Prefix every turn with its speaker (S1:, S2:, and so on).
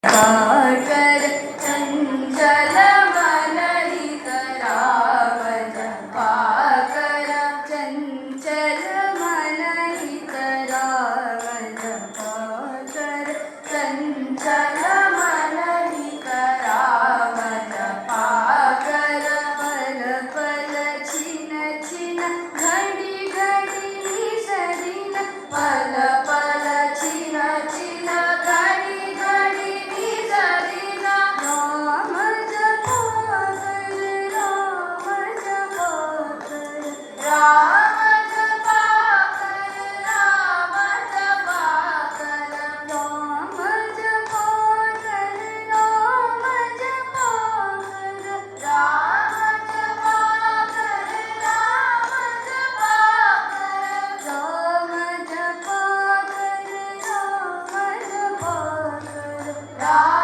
S1: कर चंचल मन हित राम जपा कर चंचल मन हित राम जपा कर चंचल मन हित राम जपा कर पल पल छिन छिन घडी घडी निसरीन पल पल छिन छिन घडी घडी निसरीन राम जपा कर राम जपा कर राम जपा कर राम जपा कर राम जपा कर राम जपा कर राम जपा कर राम जपा कर राम जपा कर राम जपा कर राम